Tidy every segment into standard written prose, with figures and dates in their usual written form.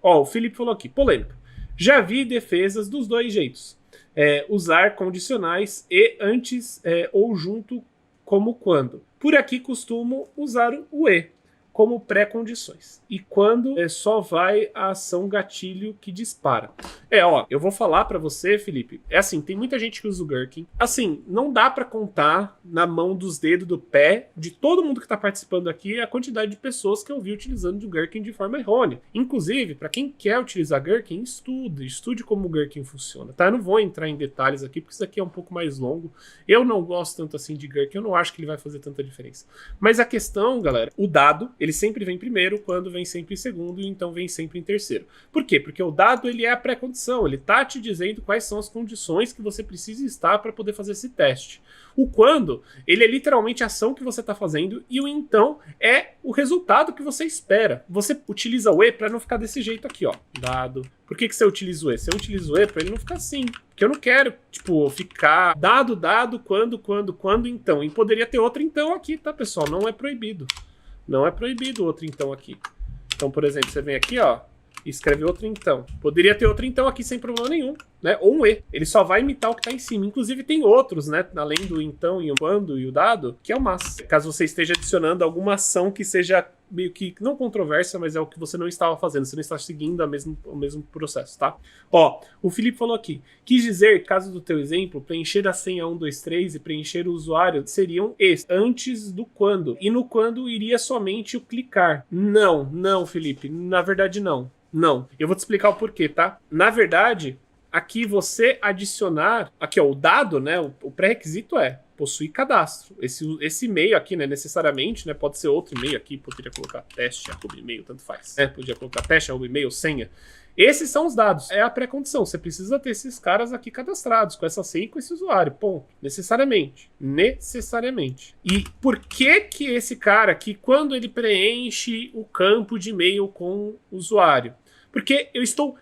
Ó, o Felipe falou aqui, polêmica. Já vi defesas dos dois jeitos. Usar condicionais e antes ou junto como quando. Por aqui costumo usar o e como pré-condições. E quando só vai a ação gatilho que dispara. Ó, eu vou falar pra você, Felipe. É assim, tem muita gente que usa o Gherkin. Assim, não dá pra contar na mão dos dedos do pé de todo mundo que tá participando aqui a quantidade de pessoas que eu vi utilizando o Gherkin de forma errônea. Inclusive, pra quem quer utilizar Gherkin, estude como o Gherkin funciona, tá? Eu não vou entrar em detalhes aqui, porque isso aqui é um pouco mais longo. Eu não gosto tanto assim de Gherkin, eu não acho que ele vai fazer tanta diferença. Mas a questão, galera, o dado, ele sempre vem primeiro, quando vem sempre em segundo, e então vem sempre em terceiro. Por quê? Porque o dado, ele é a pré-condição, ele tá te dizendo quais são as condições que você precisa estar para poder fazer esse teste. O quando, ele é literalmente a ação que você está fazendo, e o então é o resultado que você espera. Você utiliza o e para não ficar desse jeito aqui, ó, dado. Por que você utiliza o e? Você utiliza o e para ele não ficar assim. Porque eu não quero, tipo, ficar dado, quando, então. E poderia ter outro então aqui, tá, pessoal? Não é proibido. Não é proibido outro então aqui. Então, por exemplo, você vem aqui, ó, e escreve outro então. Poderia ter outro então aqui sem problema nenhum, né? Ou um e. Ele só vai imitar o que tá em cima. Inclusive tem outros, né? Além do então e o quando e o dado, que é o mas. Caso você esteja adicionando alguma ação que seja meio que não controversa, mas é o que você não estava fazendo. Você não está seguindo o mesmo processo, tá? Ó, o Felipe falou aqui. Quis dizer, caso do teu exemplo, preencher a senha 123 e preencher o usuário seriam antes do quando. E no quando iria somente o clicar. Não, Felipe. Na verdade, não. Não. Eu vou te explicar o porquê, tá? Na verdade, aqui você adicionar... Aqui, ó, o dado, né? O pré-requisito possuir cadastro. Esse e-mail aqui, né, necessariamente, né, pode ser outro e-mail aqui, poderia colocar teste, @e-mail, tanto faz. Podia colocar teste, @e-mail, senha. Esses são os dados. É a pré-condição. Você precisa ter esses caras aqui cadastrados, com essa senha e com esse usuário. Ponto. Necessariamente. Necessariamente. E por que esse cara aqui, quando ele preenche o campo de e-mail com o usuário? Porque eu estou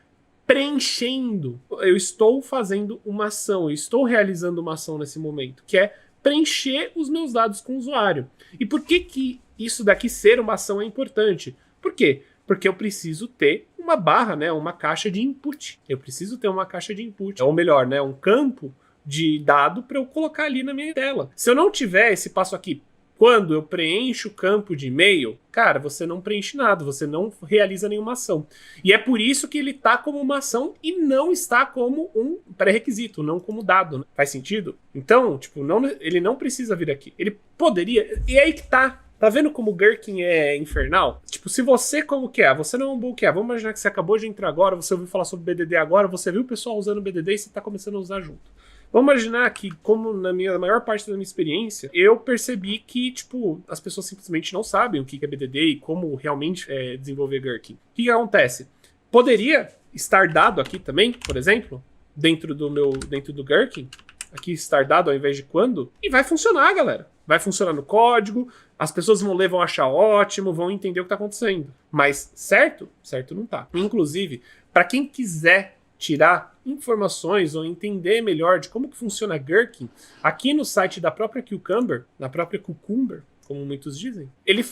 preenchendo, eu estou fazendo uma ação, eu estou realizando uma ação nesse momento, que é preencher os meus dados com o usuário. E por que isso daqui ser uma ação é importante? Por quê? Porque eu preciso ter uma barra, né, uma caixa de input. Eu preciso ter uma caixa de input, ou melhor, né, um campo de dado para eu colocar ali na minha tela. Se eu não tiver esse passo aqui, quando eu preencho o campo de e-mail, cara, você não preenche nada, você não realiza nenhuma ação. E é por isso que ele está como uma ação e não está como um pré-requisito, não como dado. Né? Faz sentido? Então, tipo, ele não precisa vir aqui. Ele poderia, e é aí que tá. Tá vendo como o Gherkin é infernal? Tipo, se você como que é, você não é um bom que é. Vamos imaginar que você acabou de entrar agora, você ouviu falar sobre BDD agora, você viu o pessoal usando BDD e você tá começando a usar junto. Vamos imaginar que, como na maior parte da minha experiência, eu percebi que, tipo, as pessoas simplesmente não sabem o que é BDD e como realmente desenvolver Gherkin. O que acontece? Poderia estar dado aqui também, por exemplo, dentro do Gherkin, aqui estar dado ao invés de quando, e vai funcionar, galera. Vai funcionar no código, as pessoas vão achar ótimo, vão entender o que está acontecendo. Mas certo? Certo não tá. Inclusive, para quem quiser tirar informações ou entender melhor de como que funciona Gherkin, aqui no site da própria Cucumber, na própria Cucumber, como muitos dizem, ele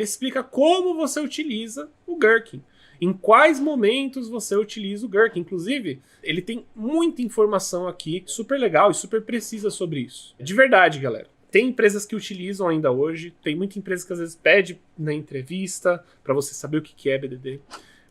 explica como você utiliza o Gherkin. Em quais momentos você utiliza o Gherkin. Inclusive, ele tem muita informação aqui, super legal e super precisa sobre isso. De verdade, galera. Tem empresas que utilizam ainda hoje, tem muita empresa que às vezes pede na entrevista para você saber o que é BDD.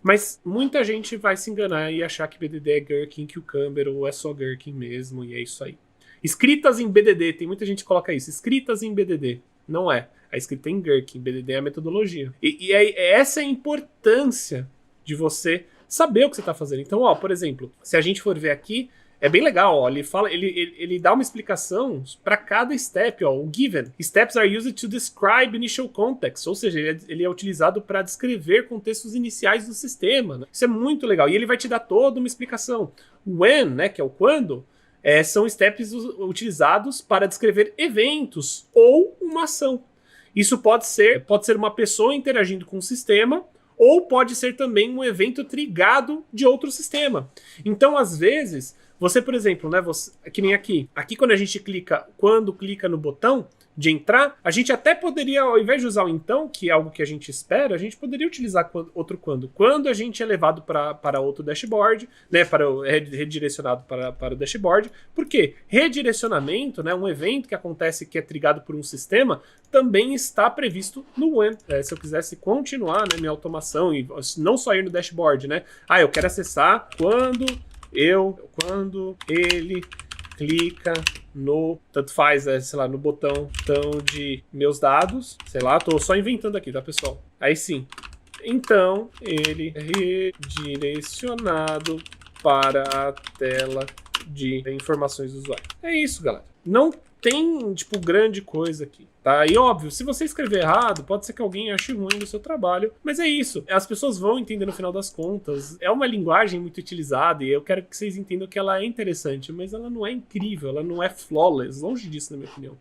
Mas muita gente vai se enganar e achar que BDD é Gherkin, Cucumber ou é só Gherkin mesmo, e é isso aí. Escritas em BDD, tem muita gente que coloca isso, escritas em BDD. Não é. A escrita é em Gherkin, BDD é a metodologia. E essa é a importância de você saber o que você está fazendo. Então, ó, por exemplo, se a gente for ver aqui, é bem legal, ó, ele dá uma explicação para cada step, ó, o given. Steps are used to describe initial context, ou seja, ele é utilizado para descrever contextos iniciais do sistema. Né? Isso é muito legal, e ele vai te dar toda uma explicação. When, né, que é o quando, são steps utilizados para descrever eventos ou uma ação. Isso pode ser uma pessoa interagindo com o sistema, ou pode ser também um evento trigado de outro sistema. Então, às vezes, você, por exemplo, né, que nem aqui quando a gente clica no botão, de entrar, a gente até poderia, ao invés de usar o então, que é algo que a gente espera, a gente poderia utilizar outro quando. Quando a gente é levado para outro dashboard, né, redirecionado para o dashboard. Por quê? Redirecionamento, né, um evento que acontece que é trigado por um sistema, também está previsto no when. Se eu quisesse continuar, né, minha automação, e não só ir no dashboard, né? Eu quero acessar quando ele clica no, tanto faz, sei lá, no botão de meus dados, sei lá, tô só inventando aqui, tá, pessoal? Aí sim. Então, ele é redirecionado para a tela de informações do usuário. É isso, galera. Não tem, tipo, grande coisa aqui, tá? E óbvio, se você escrever errado, pode ser que alguém ache ruim do seu trabalho, mas é isso. As pessoas vão entender no final das contas. É uma linguagem muito utilizada e eu quero que vocês entendam que ela é interessante, mas ela não é incrível, ela não é flawless, longe disso, na minha opinião.